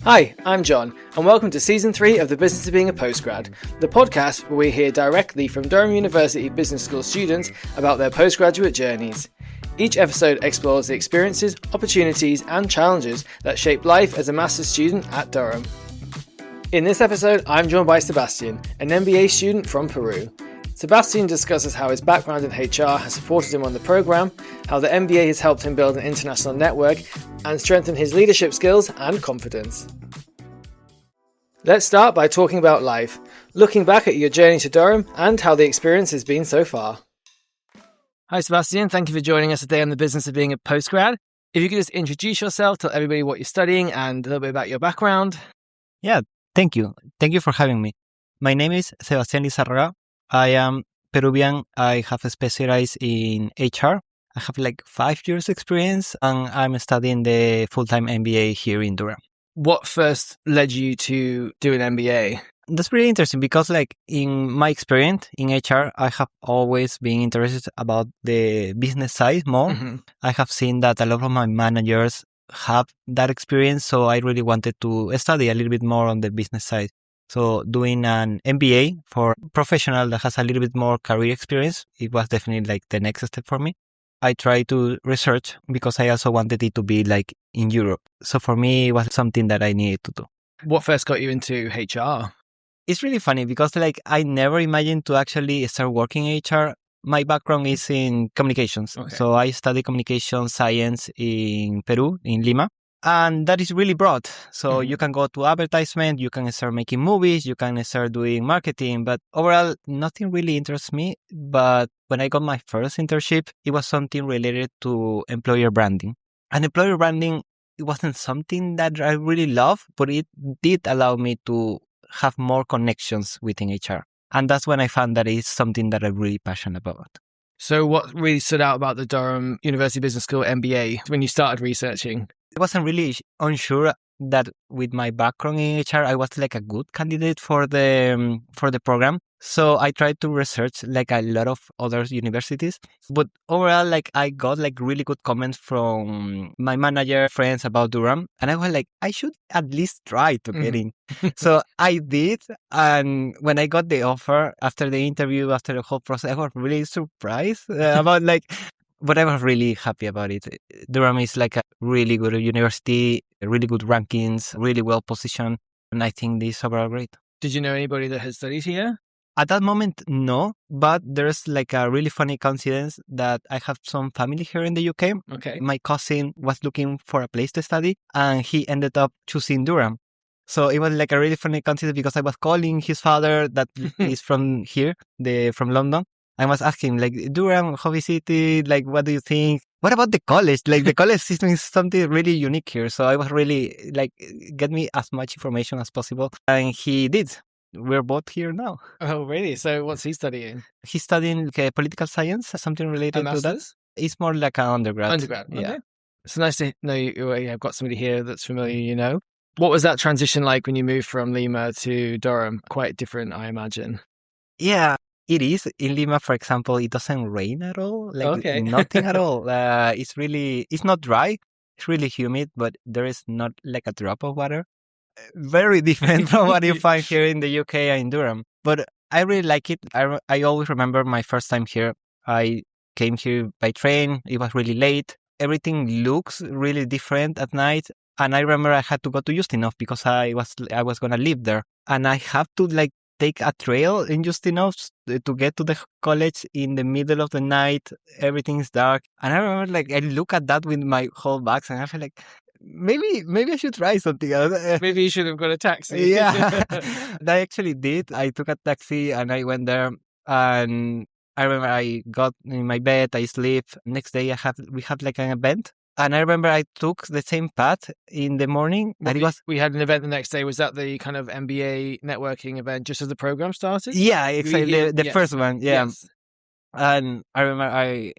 Hi, I'm John, and welcome to Season 3 of The Business of Being a Postgrad, the podcast where we hear directly from Durham University Business School students about their postgraduate journeys. Each episode explores the experiences, opportunities, and challenges that shape life as a master's student at Durham. In this episode, I'm joined by Sebastian, an MBA student from Peru. Sebastian discusses how his background in HR has supported him on the program, how the MBA has helped him build an international network, and strengthen his leadership skills and confidence. Let's start by talking about life, looking back at your journey to Durham and how the experience has been so far. Hi Sebastian, thank you for joining us today on The Business of Being a Postgrad. If you could just introduce yourself, tell everybody what you're studying and a little bit about your background. Yeah, thank you. Thank you for having me. My name is Sebastian Lizárraga. I am Peruvian. I have specialized in HR. I have 5 years experience and I'm studying the full-time MBA here in Durham. What first led you to do an MBA? That's really interesting because in my experience in HR, I have always been interested about the business side more. Mm-hmm. I have seen that a lot of my managers have that experience. So I really wanted to study a little bit more on the business side. So doing an MBA for a professional that has a little bit more career experience, it was definitely the next step for me. I tried to research because I also wanted it to be in Europe. So for me, it was something that I needed to do. What first got you into HR? It's really funny because I never imagined to actually start working in HR. My background is in communications. Okay. So I studied communication science in Peru, in Lima. And that is really broad. So you can go to advertisement, you can start making movies, you can start doing marketing, but overall, nothing really interests me. But when I got my first internship, it was something related to employer branding. And employer branding, it wasn't something that I really love, but it did allow me to have more connections within HR. And that's when I found that it's something that I'm really passionate about. So what really stood out about the Durham University Business School MBA when you started researching? I wasn't really unsure that with my background in HR, I was a good candidate for the program. So I tried to research a lot of other universities. But overall, I got really good comments from my manager friends about Durham. And I was I should at least try to get in. So I did. And when I got the offer after the interview, after the whole process, I was really surprised about but I was really happy about it. Durham is a really good university, really good rankings, really well positioned. And I think this is overall great. Did you know anybody that has studied here? At that moment, no. But there's a really funny coincidence that I have some family here in the UK. Okay. My cousin was looking for a place to study and he ended up choosing Durham. So it was a really funny coincidence because I was calling his father that is from here, from London. I was asking Durham, how is it? What do you think? What about the college? The college system is something really unique here. So I was really get me as much information as possible. And he did. We're both here now. Oh, really? So what's he studying? He's studying political science, something related to that. It's more like an undergrad. Undergrad, okay. Yeah. It's nice to know you've got somebody here that's familiar, What was that transition like when you moved from Lima to Durham? Quite different, I imagine. Yeah. It is. In Lima, for example, it doesn't rain at all. Okay. Nothing at all. It's not dry. It's really humid, but there is not a drop of water. Very different from what you find here in the UK and in Durham. But I really like it. I always remember my first time here. I came here by train. It was really late. Everything looks really different at night. And I remember I had to go to Justinov because I was going to live there. And I have to take a trail in Justinov to get to the college in the middle of the night. Everything's dark. And I remember I look at that with my whole bags and I feel maybe I should try something else. Maybe you should have got a taxi. Yeah, I actually did. I took a taxi and I went there and I remember I got in my bed, I sleep. Next day we have an event. And I remember I took the same path in the morning. We had an event the next day. Was that the kind of MBA networking event just as the program started? Yeah, exactly. The yes. first one. Yeah. Yes. And I remember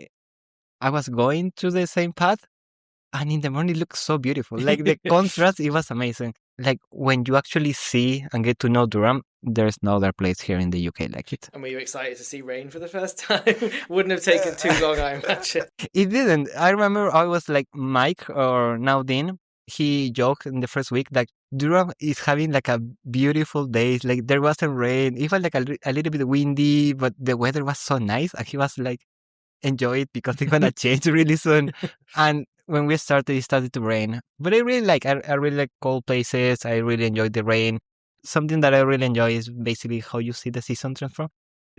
I was going to the same path. And in the morning, it looked so beautiful. The contrast, it was amazing. When you actually see and get to know Durham, there's no other place here in the UK like it. And were you excited to see rain for the first time? Wouldn't have taken too long, I imagine. It didn't. I remember I was Mike or now Dean. He joked in the first week Durham is having like a beautiful day. Like there wasn't rain. It was like a little bit windy, but the weather was so nice. And he was like, enjoy it because it's gonna change really soon. And when we started, it started to rain. But I really like cold places. I really enjoy the rain. Something that I really enjoy is basically how you see the season transform.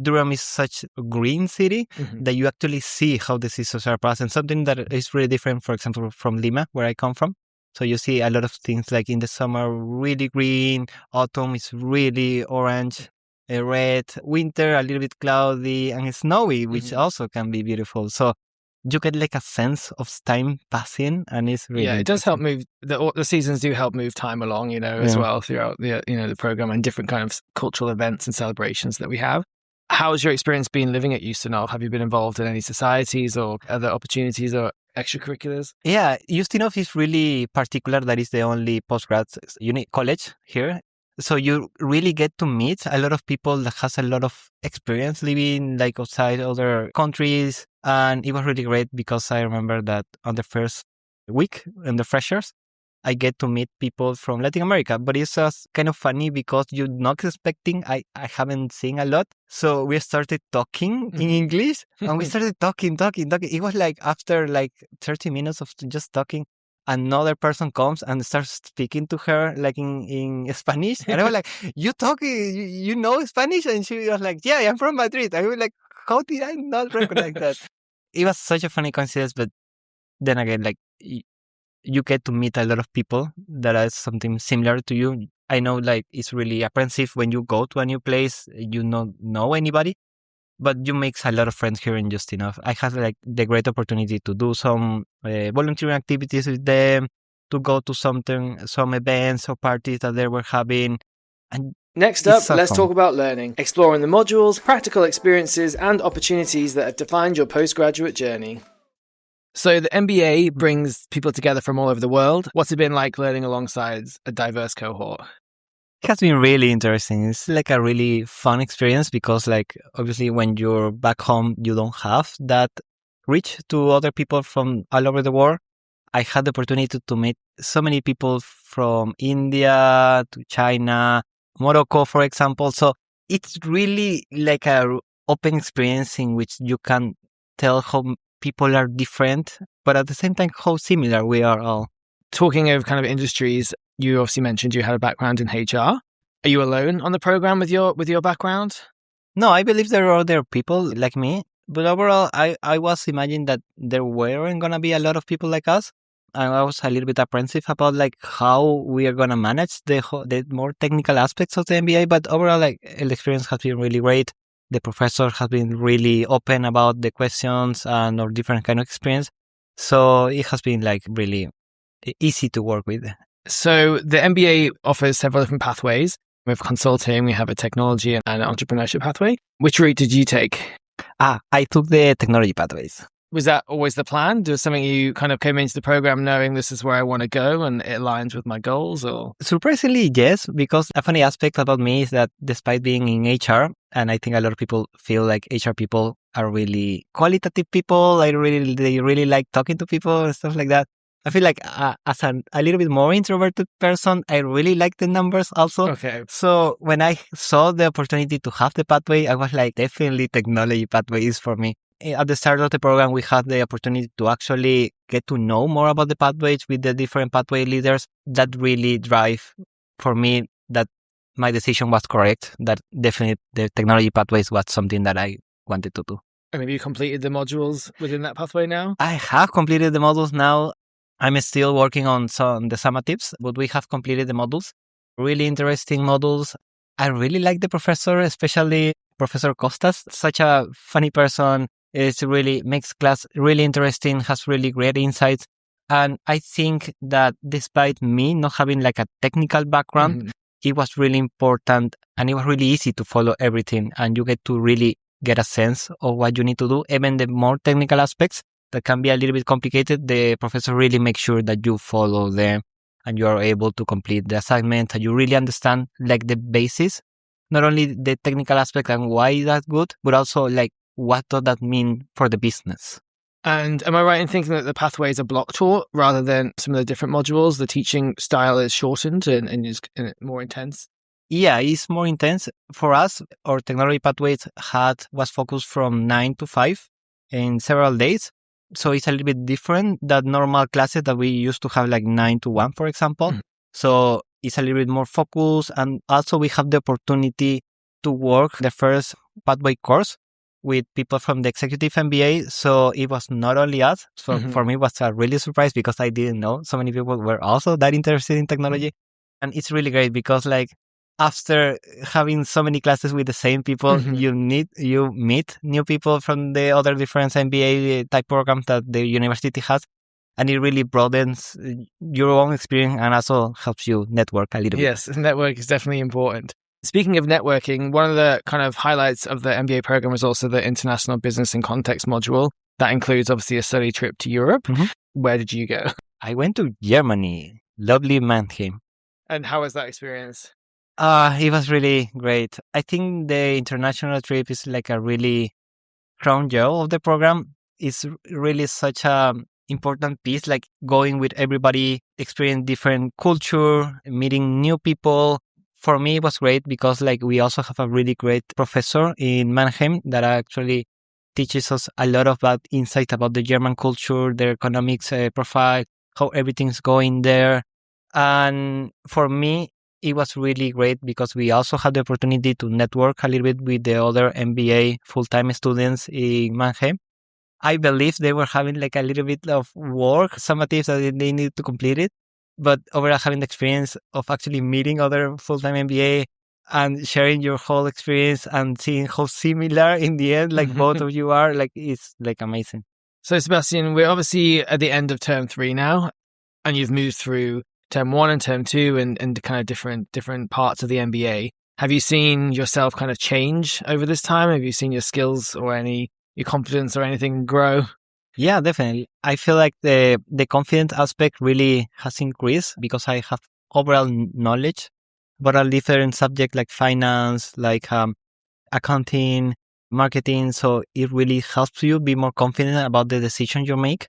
Durham is such a green city that you actually see how the seasons are passed. And something that is really different, for example, from Lima, where I come from. So you see a lot of things like in the summer, really green. Autumn is really orange, red. Winter, a little bit cloudy and snowy, which also can be beautiful. So you get like a sense of time passing, and it's really it does help move the seasons do help move time along, as well throughout the the program and different kind of cultural events and celebrations that we have. How's your experience been living at Ustinov? Have you been involved in any societies or other opportunities or extracurriculars? Yeah, Ustinov is really particular. That is the only postgrad college here. So you really get to meet a lot of people that has a lot of experience living like outside other countries. And it was really great because I remember that on the first week in the freshers, I get to meet people from Latin America. But it's just kind of funny because you're not expecting, I haven't seen a lot. So we started talking in English and we started talking. It was like after like 30 minutes of just talking, another person comes and starts speaking to her like in Spanish. And I was like, you know Spanish? And she was like, yeah, I'm from Madrid. I was like, how did I not recognize that? It was such a funny coincidence, but then again, like you get to meet a lot of people that are something similar to you. I know like it's really apprehensive when you go to a new place, you don't know anybody. But you make a lot of friends here in Ustinov. I had like the great opportunity to do some volunteering activities with them, to go to some events or parties that they were having. And next up, let's talk about learning, exploring the modules, practical experiences, and opportunities that have defined your postgraduate journey. So the MBA brings people together from all over the world. What's it been like learning alongside a diverse cohort? It has been really interesting. It's like a really fun experience because like obviously when you're back home, you don't have that reach to other people from all over the world. I had the opportunity to meet so many people from India to China, Morocco, for example. So it's really like a open experience in which you can tell how people are different, but at the same time, how similar we are all. Talking of kind of industries, you obviously mentioned you had a background in HR. Are you alone on the program with your background? No, I believe there are other people like me, but overall, I was imagining that there weren't going to be a lot of people like us. And I was a little bit apprehensive about like how we are going to manage the more technical aspects of the MBA. But overall, like the experience has been really great. The professor has been really open about the questions and or different kind of experience. So it has been like really easy to work with. So the MBA offers several different pathways. We have consulting, we have a technology and an entrepreneurship pathway. Which route did you take? I took the technology pathways. Was that always the plan? Was something you kind of came into the program knowing this is where I want to go and it aligns with my goals? Or surprisingly, yes, because a funny aspect about me is that despite being in HR, and I think a lot of people feel like HR people are really qualitative people, they really like talking to people and stuff like that. I feel like as a little bit more introverted person, I really like the numbers also. Okay. So when I saw the opportunity to have the pathway, I was like, definitely technology pathway is for me. At the start of the program, we had the opportunity to actually get to know more about the pathways with the different pathway leaders. That really drive for me that my decision was correct, that definitely the technology pathways was something that I wanted to do. And have you completed the modules within that pathway now? I have completed the modules now. I'm still working on the summatives, but we have completed the modules. Really interesting modules. I really like the professor, especially Professor Costas, such a funny person. It really makes class really interesting, has really great insights. And I think that despite me not having like a technical background, it was really important and it was really easy to follow everything. And you get to really get a sense of what you need to do. Even the more technical aspects that can be a little bit complicated, the professor really makes sure that you follow them and you are able to complete the assignment and you really understand like the basis, not only the technical aspect and why that's good, but also like what does that mean for the business. And am I right in thinking that the pathways are block taught rather than some of the different modules? The teaching style is shortened and is more intense? Yeah, it's more intense. For us, our technology pathways was focused from 9 to 5 in several days. So it's a little bit different than normal classes that we used to have like 9 to 1, for example. So it's a little bit more focused. And also we have the opportunity to work the first pathway course with people from the executive MBA. So it was not only us. So for me, it was a really surprise because I didn't know so many people were also that interested in technology. And it's really great because like after having so many classes with the same people, you meet new people from the other different MBA type programs that the university has. And it really broadens your own experience and also helps you network a little bit. Yes, network is definitely important. Speaking of networking, one of the kind of highlights of the MBA program is also the International Business and Context module. That includes obviously a study trip to Europe. Where did you go? I went to Germany, lovely Mannheim. And how was that experience? It was really great. I think the international trip is like a really crown jewel of the program. It's really such a important piece, like going with everybody, experiencing different culture, meeting new people. For me, it was great because like we also have a really great professor in Mannheim that actually teaches us a lot about insight about the German culture, their economics profile, how everything's going there. And for me, it was really great because we also had the opportunity to network a little bit with the other MBA full-time students in Mannheim. I believe they were having like a little bit of work, summatives that they needed to complete it. But overall, having the experience of actually meeting other full-time MBA and sharing your whole experience and seeing how similar in the end, like both of you are, like it's like amazing. So Sebastian, we're obviously at the end of term 3 now, and you've moved through term 1 and term 2 and kind of different parts of the MBA. Have you seen yourself kind of change over this time? Have you seen your skills or your confidence or anything grow? Yeah, definitely. I feel like the confidence aspect really has increased because I have overall knowledge about a different subject like finance, like accounting, marketing. So it really helps you be more confident about the decision you make.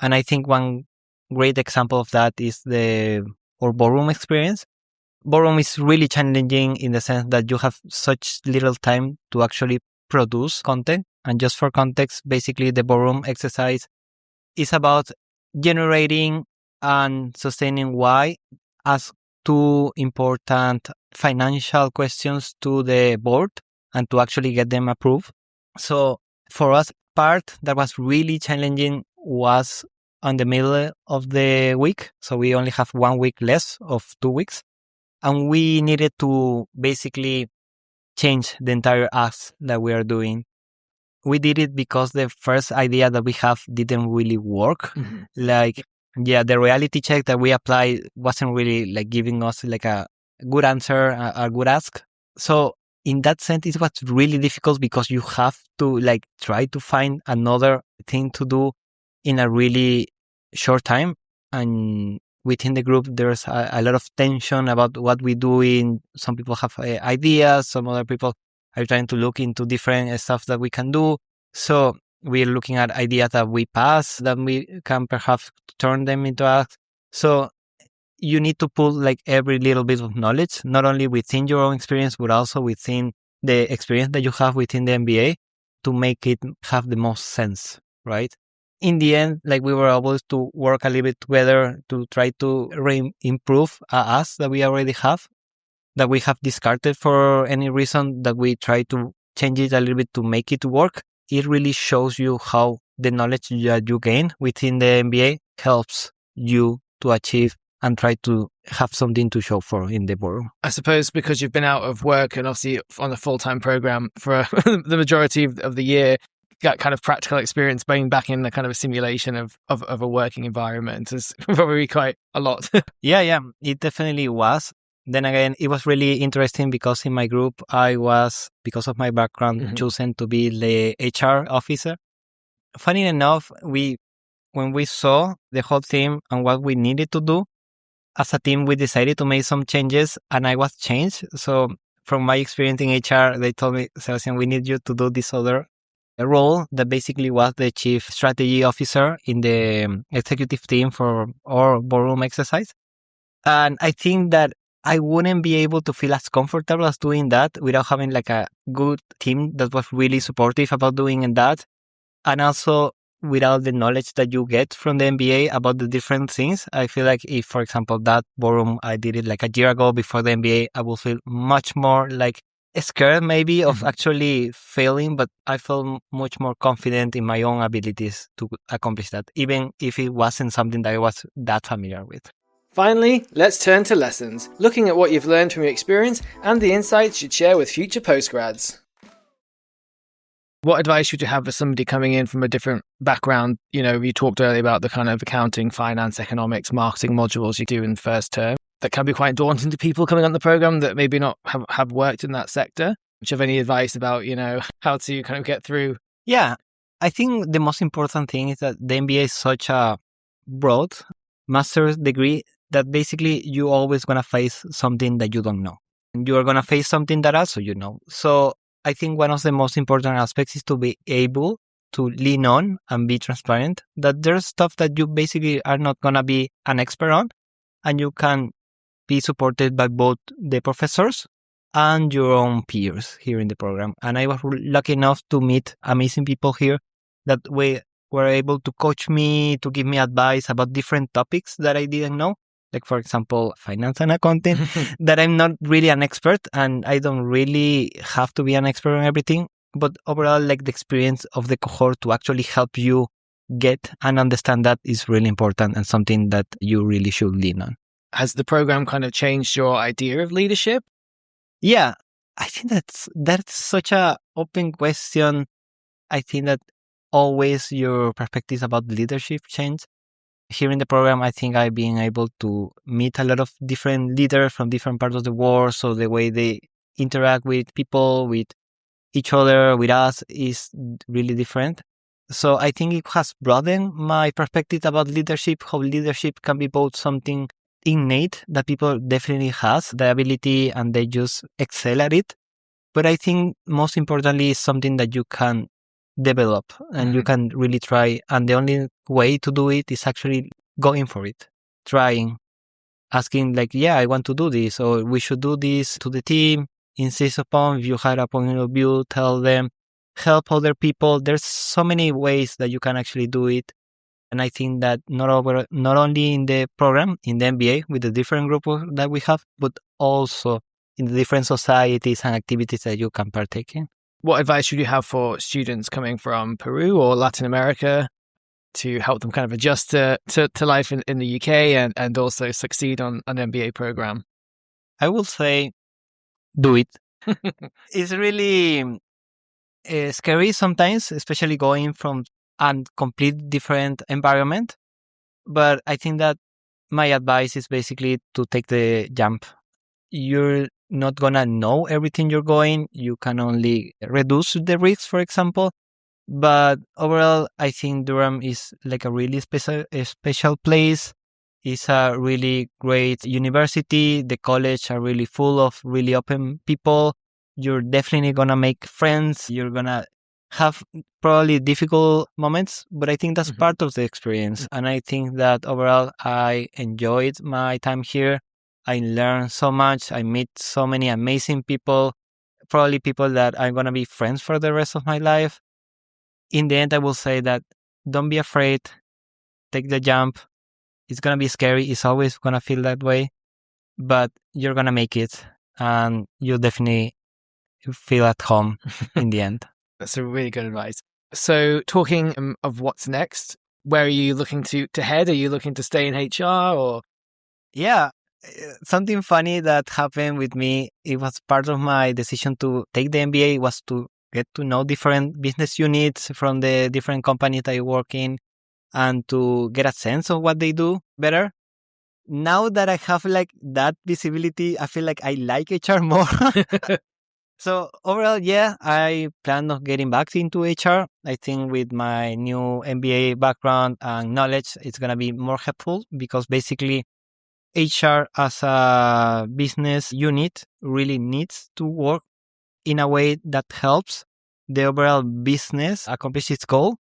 And I think one great example of that is our ballroom experience. Ballroom is really challenging in the sense that you have such little time to actually produce content. And just for context, basically the ballroom exercise is about generating and sustaining why ask 2 important financial questions to the board and to actually get them approved. So for us, part that was really challenging was on the middle of the week. So we only have 1 week less of 2 weeks. And we needed to basically change the entire ask that we are doing. We did it because the first idea that we have didn't really work. Like, yeah, the reality check that we applied wasn't really like giving us like a good answer, a good ask. So in that sense, it was really difficult because you have to like try to find another thing to do in a really short time. And within the group, there's a lot of tension about what we do. Some people have ideas, some other people are trying to look into different stuff that we can do. So we're looking at ideas that we pass, that we can perhaps turn them into acts. So you need to pull like every little bit of knowledge, not only within your own experience, but also within the experience that you have within the MBA to make it have the most sense, right? In the end, like we were able to work a little bit together to try to improve us that we already have, that we have discarded for any reason, that we try to change it a little bit to make it work. It really shows you how the knowledge that you gain within the MBA helps you to achieve and try to have something to show for in the board. I suppose because you've been out of work and obviously on a full-time program for the majority of the year, got kind of practical experience being back in the kind of a simulation of a working environment is probably quite a lot. Yeah, it definitely was. Then again, it was really interesting because in my group, I was, because of my background, chosen to be the HR officer. Funny enough, when we saw the whole team and what we needed to do, as a team, we decided to make some changes and I was changed. So from my experience in HR, they told me, Sebastian, we need you to do this other role that basically was the chief strategy officer in the executive team for our ballroom exercise. And I think that I wouldn't be able to feel as comfortable as doing that without having like a good team that was really supportive about doing that. And also without the knowledge that you get from the MBA about the different things. I feel like if, for example, that ballroom, I did it like a year ago before the MBA, I will feel much more like scared maybe of actually failing, but I felt much more confident in my own abilities to accomplish that, even if it wasn't something that I was that familiar with. Finally, let's turn to lessons, looking at what you've learned from your experience and the insights you'd share with future postgrads. What advice would you have for somebody coming in from a different background? You know, you talked earlier about the kind of accounting, finance, economics, marketing modules you do in first term. That can be quite daunting to people coming on the program that maybe not have worked in that sector. Do you have any advice about, you know, how to kind of get through? Yeah, I think the most important thing is that the MBA is such a broad master's degree that basically you're always going to face something that you don't know. And you are going to face something that also you know. So I think one of the most important aspects is to be able to lean on and be transparent, that there's stuff that you basically are not going to be an expert on, and you can be supported by both the professors and your own peers here in the program. And I was lucky enough to meet amazing people here that were able to coach me, to give me advice about different topics that I didn't know. Like, for example, finance and accounting, that I'm not really an expert and I don't really have to be an expert on everything. But overall, like the experience of the cohort to actually help you get and understand that is really important and something that you really should lean on. Has the program kind of changed your idea of leadership? Yeah, I think that's such a open question. I think that always your perspectives about leadership change. Here in the program, I think I've been able to meet a lot of different leaders from different parts of the world. So the way they interact with people, with each other, with us is really different. So I think it has broadened my perspective about leadership, how leadership can be both something innate that people definitely has the ability and they just excel at it. But I think most importantly is something that you can develop and you can really try. And the only way to do it is actually going for it, trying, asking like, yeah, I want to do this, or we should do this to the team, insist upon, if you had a point of view, tell them, help other people. There's so many ways that you can actually do it. And I think that not only in the program, in the MBA, with the different groups that we have, but also in the different societies and activities that you can partake in. What advice would you have for students coming from Peru or Latin America to help them kind of adjust to life in the UK and also succeed on an MBA program? I will say, do it. It's really scary sometimes, especially going from a complete different environment. But I think that my advice is basically to take the jump. You're not going to know everything you're going. You can only reduce the risks, for example. But overall, I think Durham is like a really special place. It's a really great university. The college are really full of really open people. You're definitely going to make friends. You're going to have probably difficult moments, but I think that's part of the experience. And I think that overall, I enjoyed my time here. I learned so much. I meet so many amazing people, probably people that I'm going to be friends for the rest of my life. In the end, I will say that don't be afraid. Take the jump. It's going to be scary. It's always going to feel that way, but you're going to make it and you'll definitely feel at home in the end. That's a really good advice. So talking of what's next, where are you looking to head? Are you looking to stay in HR or? Yeah, something funny that happened with me, it was part of my decision to take the MBA was to get to know different business units from the different companies that I work in and to get a sense of what they do better. Now that I have like that visibility, I feel like I like HR more. So overall, yeah, I plan on getting back into HR. I think with my new MBA background and knowledge, it's going to be more helpful because basically HR as a business unit really needs to work in a way that helps the overall business accomplish its goal.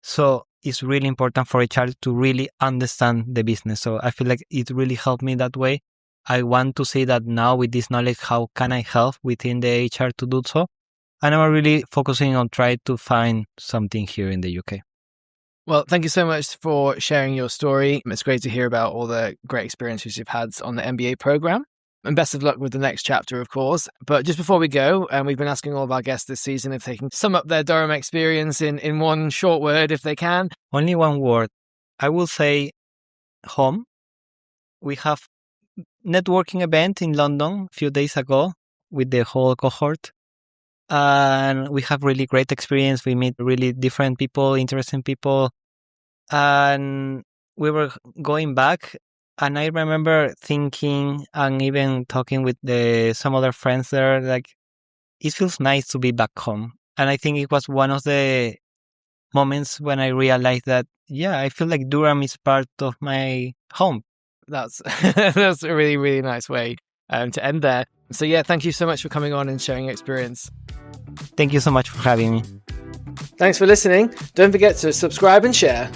So it's really important for HR to really understand the business. So I feel like it really helped me that way. I want to say that now with this knowledge, how can I help within the HR to do so? And I'm really focusing on trying to find something here in the UK. Well, thank you so much for sharing your story. It's great to hear about all the great experiences you've had on the MBA program. And best of luck with the next chapter, of course. But just before we go, we've been asking all of our guests this season if they can sum up their Durham experience in one short word, if they can. Only one word. I will say home. We have networking event in London a few days ago with the whole cohort. And we have really great experience. We meet really different people, interesting people. And we were going back. And I remember thinking and even talking with some other friends there, like, it feels nice to be back home. And I think it was one of the moments when I realized that, yeah, I feel like Durham is part of my home. That's that's a really, really nice way to end there. So yeah, thank you so much for coming on and sharing your experience. Thank you so much for having me. Thanks for listening. Don't forget to subscribe and share.